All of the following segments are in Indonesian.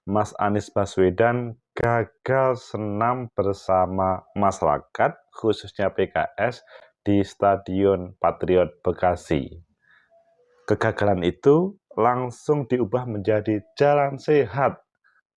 Mas Anies Baswedan gagal senam bersama masyarakat, khususnya PKS, di Stadion Patriot Bekasi. Kegagalan itu langsung diubah menjadi jalan sehat.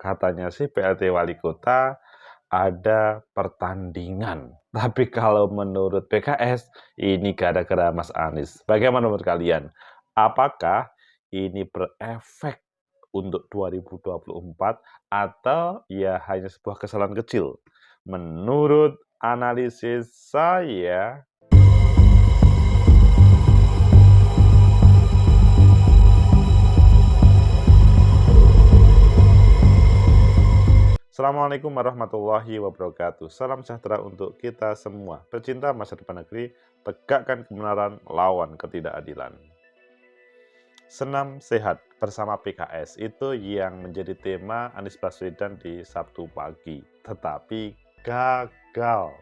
Katanya sih PLT Wali Kota ada pertandingan. Tapi kalau menurut PKS, ini gara-gara Mas Anies. Bagaimana menurut kalian? Apakah ini berefek untuk 2024 atau ya hanya sebuah kesalahan kecil? Menurut analisis saya, Assalamualaikum warahmatullahi wabarakatuh. Salam sejahtera untuk kita semua. Pecinta masa depan negeri, tegakkan kebenaran, lawan ketidakadilan. Senam sehat bersama PKS itu yang menjadi tema Anies Baswedan di Sabtu pagi. Tetapi gagal.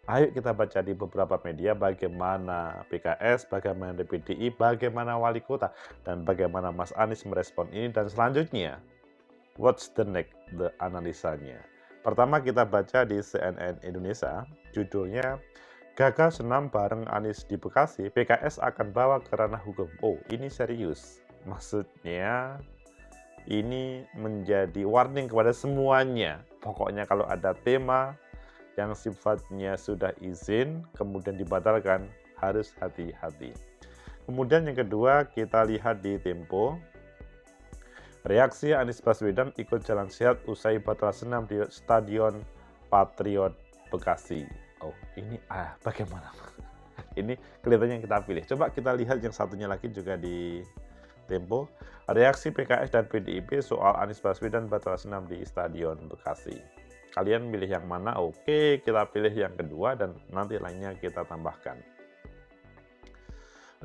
Ayo kita baca di beberapa media bagaimana PKS, bagaimana PDI, bagaimana wali kota, dan bagaimana Mas Anies merespon ini. Dan selanjutnya, what's the next, the analisanya. Pertama kita baca di CNN Indonesia, judulnya gagal senam bareng Anies di Bekasi, PKS akan bawa ke ranah hukum. Oh, ini serius. Maksudnya ini menjadi warning kepada semuanya. Pokoknya kalau ada tema yang sifatnya sudah izin, kemudian dibatalkan, harus hati-hati. Kemudian yang kedua kita lihat di Tempo. Reaksi Anies Baswedan ikut jalan sehat usai batal senam di Stadion Patriot Bekasi. Oh, ini bagaimana? Ini kelihatannya yang kita pilih. Coba kita lihat yang satunya lagi juga di Tempo. Reaksi PKS dan PDIP soal Anies Baswedan batal senam di Stadion Bekasi. Kalian pilih yang mana? Oke, kita pilih yang kedua dan nanti lainnya kita tambahkan.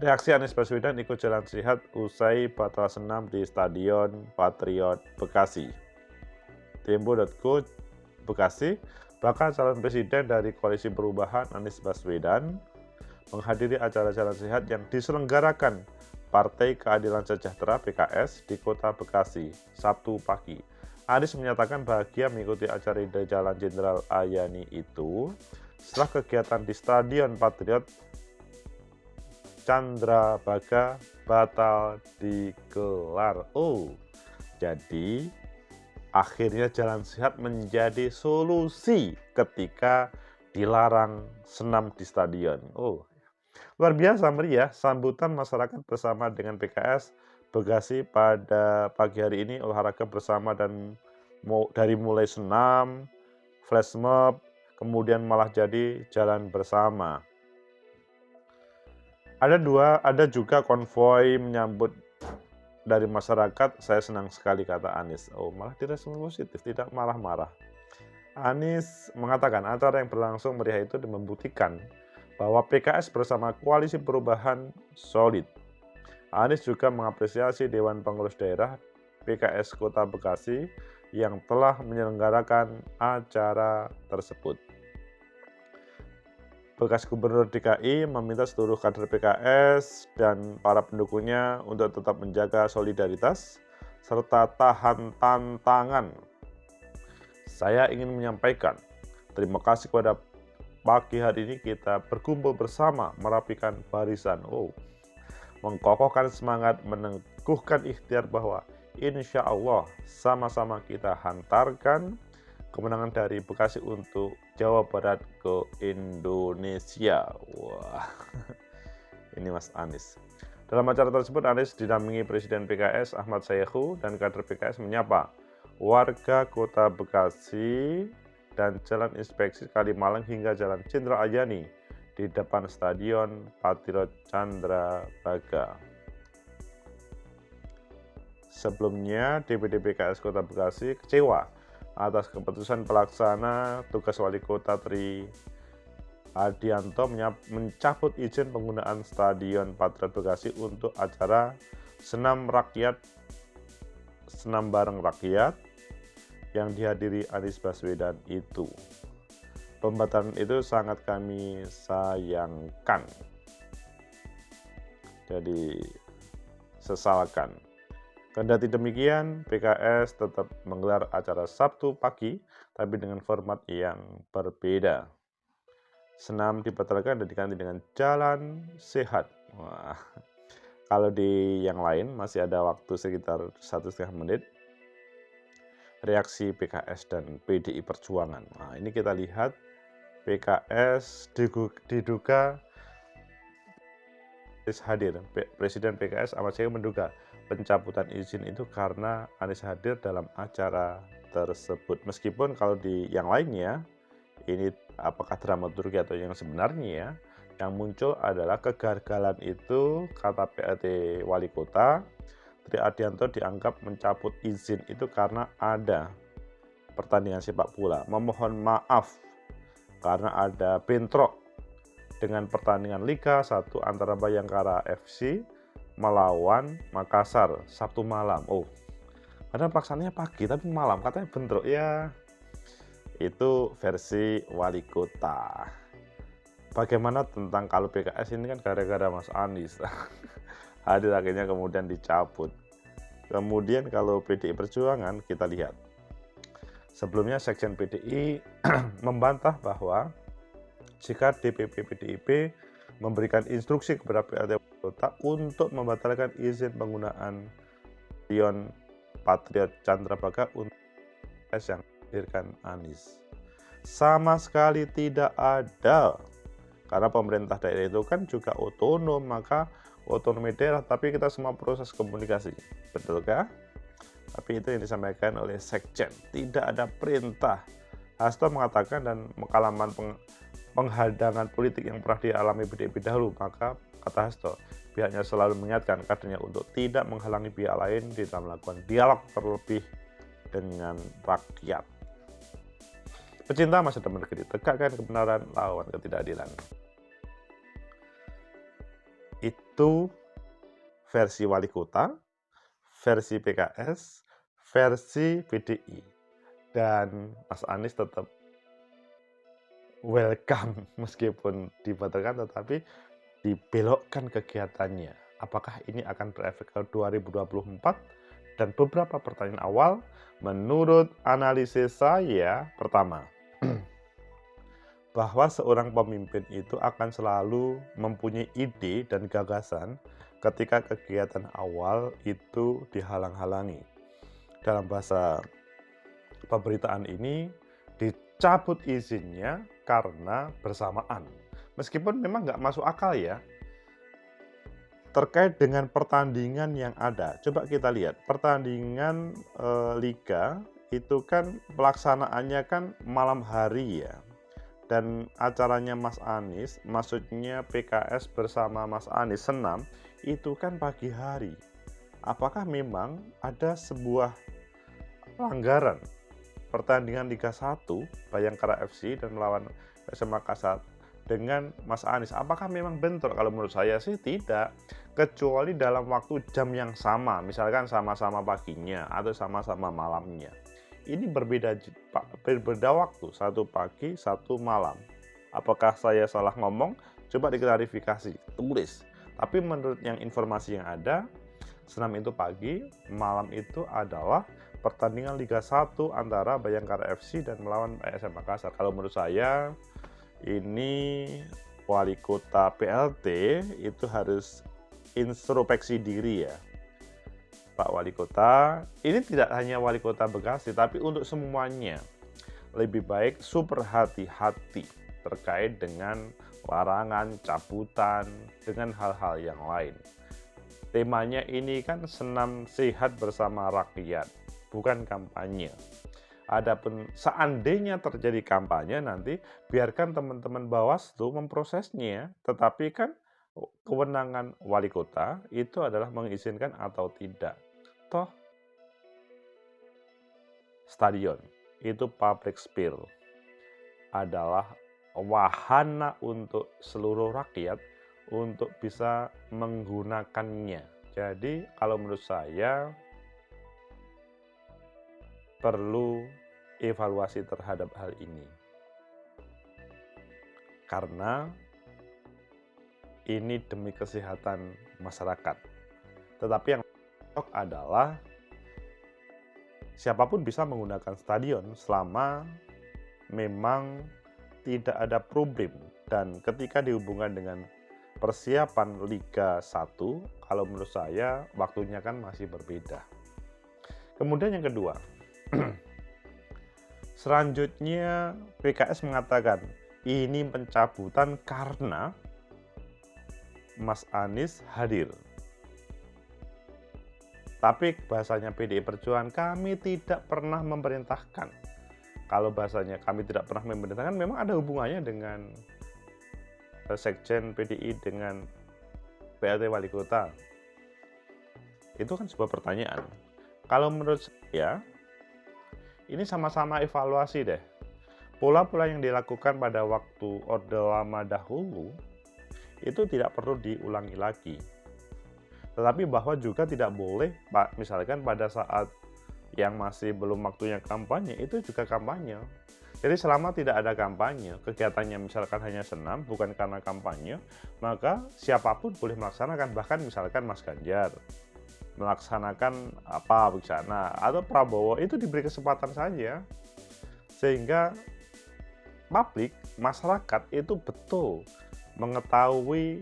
Reaksi Anies Baswedan ikut jalan sehat usai batal senam di Stadion Patriot Bekasi. Tempo.co Bekasi, bakal calon presiden dari Koalisi Perubahan Anies Baswedan menghadiri acara jalan sehat yang diselenggarakan Partai Keadilan Sejahtera PKS di Kota Bekasi, Sabtu pagi. Anies menyatakan bahagia mengikuti acara di Jalan Jenderal Ayani itu setelah kegiatan di Stadion Patriot Candrabaga batal digelar. Oh, jadi akhirnya jalan sehat menjadi solusi ketika dilarang senam di stadion. Oh, luar biasa meriah sambutan masyarakat bersama dengan PKS Bekasi pada pagi hari ini, olahraga bersama dan dari mulai senam, flash mob, kemudian malah jadi jalan bersama. Ada juga konvoi menyambut dari masyarakat. Saya senang sekali, kata Anies. Oh, malah direspon positif, tidak marah-marah. Anies mengatakan acara yang berlangsung meriah itu membuktikan bahwa PKS bersama Koalisi Perubahan solid. Anies juga mengapresiasi Dewan Pengurus Daerah PKS Kota Bekasi yang telah menyelenggarakan acara tersebut. Bekas Gubernur DKI meminta seluruh kader PKS dan para pendukungnya untuk tetap menjaga solidaritas serta tahan tantangan. Saya ingin menyampaikan terima kasih kepada pagi hari ini kita berkumpul bersama merapikan barisan. Mengkokohkan semangat, meneguhkan ikhtiar bahwa insya Allah sama-sama kita hantarkan kemenangan dari Bekasi untuk Jawa Barat ke Indonesia. Wah, ini Mas Anies. Dalam acara tersebut, Anies didampingi Presiden PKS Ahmad Saihu dan kader PKS menyapa warga Kota Bekasi dan Jalan Inspeksi Kalimalang hingga Jalan Jenderal Ayani di depan Stadion Patriot Candrabaga. Sebelumnya, DPD PKS Kota Bekasi kecewa atas keputusan pelaksana tugas Wali Kota Tri Adianto mencabut izin penggunaan Stadion Patriot Bekasi untuk acara senam bareng rakyat yang dihadiri Anies Baswedan itu. Pembatalan itu sangat kami sayangkan. Jadi sesalkan. Kendati demikian, PKS tetap menggelar acara Sabtu pagi, tapi dengan format yang berbeda. Senam dibatalkan dan diganti dengan jalan sehat. Wah, kalau di yang lain masih ada waktu sekitar 1,5 menit. Reaksi PKS dan PDI Perjuangan. Nah, ini kita lihat PKS diduga hadir. Presiden PKS Ahmad Syahiee menduga pencabutan izin itu karena Anies hadir dalam acara tersebut. Meskipun kalau di yang lainnya, ini apakah dramaturgi atau yang sebenarnya ya, yang muncul adalah kegagalan itu kata PLT Wali Kota, Tri Ardianto dianggap mencabut izin itu karena ada pertandingan sepak bola. Memohon maaf karena ada bentrok dengan pertandingan Liga 1 antara Bayangkara FC melawan Makassar Sabtu malam. Oh, padahal pelaksanaannya pagi tapi malam, katanya bentrok ya. Itu versi wali kota. Bagaimana tentang kalau PKS ini kan gara-gara Mas Anies hadir akhirnya kemudian dicabut. Kemudian kalau PDI Perjuangan kita lihat. Sebelumnya Sekjen PDI membantah bahwa jika DPP PDIP memberikan instruksi kepada PLT Kota untuk membatalkan izin penggunaan Stadion Patriot Candrabaga untuk yang hadirkan Anies. Sama sekali tidak ada. Karena pemerintah daerah itu kan juga otonom, maka otonomi daerah, tapi kita semua proses komunikasi. Betulkah? Tapi itu yang disampaikan oleh Sekjen. Tidak ada perintah. Hasto mengatakan dan pengalaman penghadangan politik yang pernah dialami PDIP dahulu, maka kata Hasto, pihaknya selalu mengingatkan kadernya untuk tidak menghalangi pihak lain di dalam melakukan dialog terlebih dengan rakyat. Pecinta masa depan negeri, tegakkan kebenaran, lawan ketidakadilan. Itu versi wali kota, versi PKS, versi PDI. Dan Mas Anies tetap welcome meskipun dibatalkan, tetapi dibelokkan kegiatannya. Apakah ini akan berefek ke 2024? Dan beberapa pertanyaan awal menurut analisis saya. Pertama, bahwa seorang pemimpin itu akan selalu mempunyai ide dan gagasan ketika kegiatan awal itu dihalang-halangi. Dalam bahasa pemberitaan ini, dicabut izinnya karena bersamaan. Meskipun memang nggak masuk akal ya, terkait dengan pertandingan yang ada. Coba kita lihat, pertandingan Liga itu kan pelaksanaannya kan malam hari ya. Dan acaranya Mas Anies, maksudnya PKS bersama Mas Anies senam, itu kan pagi hari. Apakah memang ada sebuah pelanggaran pertandingan Liga 1 Bayangkara FC dan melawan PSM Makassar dengan Mas Anies? Apakah memang bentrok? Kalau menurut saya sih tidak, kecuali dalam waktu jam yang sama, misalkan sama-sama paginya atau sama-sama malamnya. Ini berbeda waktu, satu pagi, satu malam. Apakah saya salah ngomong? Coba diklarifikasi, tulis. Tapi menurut yang informasi yang ada, senam itu pagi, malam itu adalah pertandingan Liga 1 antara Bayangkara FC dan melawan PSM Makassar. Kalau menurut saya, ini wali kota PLT itu harus introspeksi diri ya. Pak Wali Kota, ini tidak hanya Wali Kota Bekasi, tapi untuk semuanya lebih baik super hati-hati terkait dengan larangan, cabutan, dengan hal-hal yang lain. Temanya ini kan senam sehat bersama rakyat, bukan kampanye. Adapun seandainya terjadi kampanye nanti, biarkan teman-teman Bawaslu memprosesnya, tetapi kan kewenangan wali kota itu adalah mengizinkan atau tidak. Toh stadion itu public space, adalah wahana untuk seluruh rakyat untuk bisa menggunakannya. Jadi kalau menurut saya perlu evaluasi terhadap hal ini. Karena ini demi kesehatan masyarakat. Tetapi yang adalah siapapun bisa menggunakan stadion selama memang tidak ada problem, dan ketika dihubungkan dengan persiapan Liga 1, kalau menurut saya waktunya kan masih berbeda. Kemudian yang kedua, selanjutnya PKS mengatakan ini pencabutan karena Mas Anies hadir. Tapi bahasanya PDI Perjuangan, kami tidak pernah memerintahkan. Kalau bahasanya kami tidak pernah memerintahkan, memang ada hubungannya dengan Sekjen PDI dengan PLT Wali Kota. Itu kan sebuah pertanyaan. Kalau menurut saya, ini sama-sama evaluasi deh. Pola-pola yang dilakukan pada waktu Orde Lama dahulu, itu tidak perlu diulangi lagi. Tetapi bahwa juga tidak boleh, misalkan pada saat yang masih belum waktunya kampanye, itu juga kampanye. Jadi selama tidak ada kampanye, kegiatannya misalkan hanya senam, bukan karena kampanye, maka siapapun boleh melaksanakan. Bahkan misalkan Mas Ganjar melaksanakan apa di sana, atau Prabowo, itu diberi kesempatan saja. Sehingga publik, masyarakat itu betul mengetahui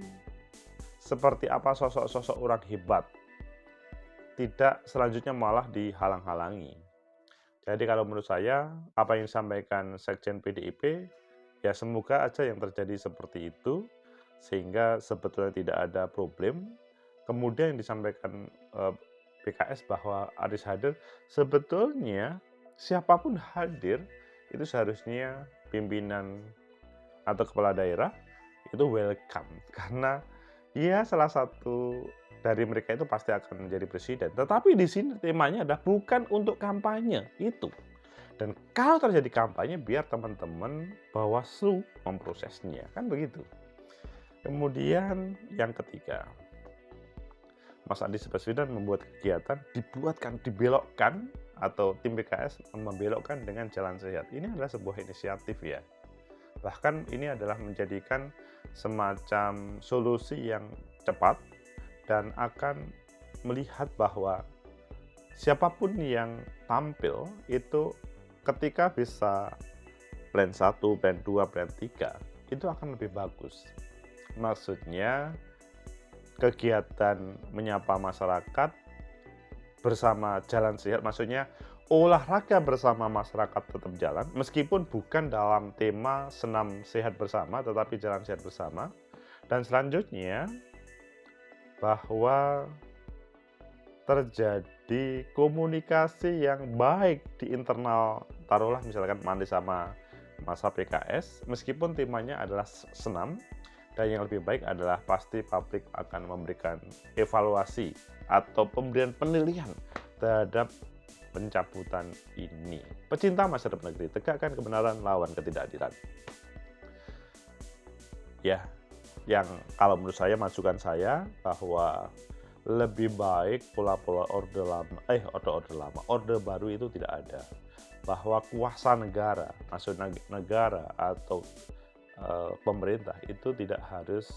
seperti apa sosok-sosok orang hebat. Tidak selanjutnya malah dihalang-halangi. Jadi kalau menurut saya, apa yang disampaikan Sekjen PDIP, ya semoga aja yang terjadi seperti itu, sehingga sebetulnya tidak ada problem. Kemudian yang disampaikan PKS bahwa Anies hadir, sebetulnya siapapun hadir, itu seharusnya pimpinan atau kepala daerah itu welcome. Karena ya salah satu dari mereka itu pasti akan menjadi presiden. Tetapi di sini temanya adalah bukan untuk kampanye itu. Dan kalau terjadi kampanye, biar teman-teman Bawaslu memprosesnya, kan begitu. Kemudian yang ketiga, Mas Anies Baswedan membuat kegiatan, dibelokkan, atau tim PKS membelokkan dengan jalan sehat. Ini adalah sebuah inisiatif ya. Bahkan ini adalah menjadikan semacam solusi yang cepat, dan akan melihat bahwa siapapun yang tampil itu ketika bisa plan 1, plan 2, plan 3, itu akan lebih bagus. Maksudnya kegiatan menyapa masyarakat bersama jalan sehat, maksudnya olahraga bersama masyarakat tetap jalan, meskipun bukan dalam tema senam sehat bersama, tetapi jalan sehat bersama. Dan selanjutnya bahwa terjadi komunikasi yang baik di internal, taruhlah misalkan Anies sama masa PKS, meskipun temanya adalah senam, dan yang lebih baik adalah pasti publik akan memberikan evaluasi atau pemberian penilaian terhadap pencabutan ini. Pecinta masa depan negeri, tegakkan kebenaran, lawan ketidakadilan. Ya, yang kalau menurut saya, masukan saya bahwa lebih baik pola-pola orde baru itu tidak ada. Bahwa kuasa negara, maksud negara atau pemerintah itu tidak harus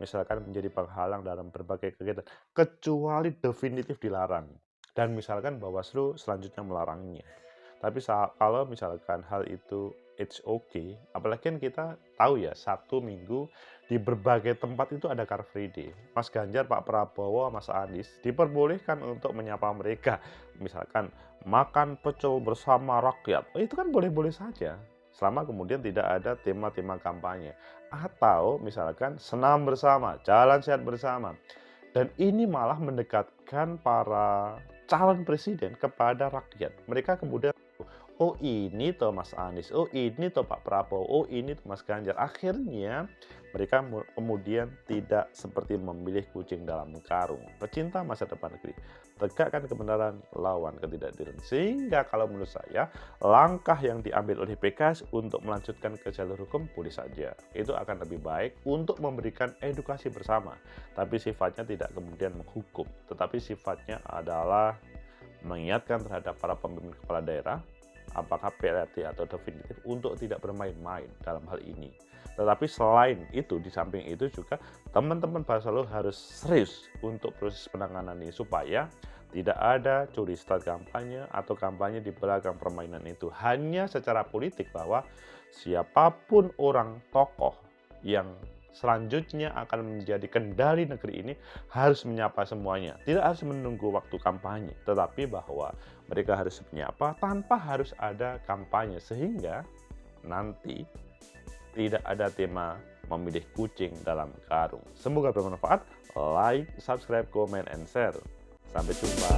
misalkan menjadi penghalang dalam berbagai kegiatan, kecuali definitif dilarang. Dan misalkan Bawaslu selanjutnya melarangnya. Tapi kalau misalkan hal itu it's okay, apalagi kan kita tahu ya, Sabtu Minggu di berbagai tempat itu ada Car Free Day. Mas Ganjar, Pak Prabowo, Mas Anies diperbolehkan untuk menyapa mereka. Misalkan makan pecel bersama rakyat, itu kan boleh-boleh saja. Selama kemudian tidak ada tema-tema kampanye. Atau misalkan senam bersama, jalan sehat bersama. Dan ini malah mendekatkan para calon presiden kepada rakyat. Mereka kemudian, oh ini toh Mas Anies, oh ini toh Pak Prabowo, oh ini toh Mas Ganjar. Akhirnya mereka kemudian tidak seperti memilih kucing dalam karung. Pecinta masa depan negeri, tegakkan kebenaran, lawan ketidakadilan. Sehingga kalau menurut saya, langkah yang diambil oleh PKS untuk melanjutkan ke jalur hukum boleh saja. Itu akan lebih baik untuk memberikan edukasi bersama. Tapi sifatnya tidak kemudian menghukum, tetapi sifatnya adalah mengingatkan terhadap para pemimpin kepala daerah, apakah PLT atau definitif, untuk tidak bermain-main dalam hal ini. Tetapi selain itu, di samping itu juga teman-teman Bawaslu harus serius untuk proses penanganan ini, supaya Tidak ada curi start kampanye atau kampanye di belakang permainan itu. Hanya secara politik bahwa siapapun orang tokoh yang selanjutnya akan menjadi kendali negeri ini harus menyapa semuanya. Tidak harus menunggu waktu kampanye, tetapi bahwa mereka harus menyapa tanpa harus ada kampanye. Sehingga nanti tidak ada tema memilih kucing dalam karung. Semoga bermanfaat. Like, subscribe, comment, and share. Sampai jumpa.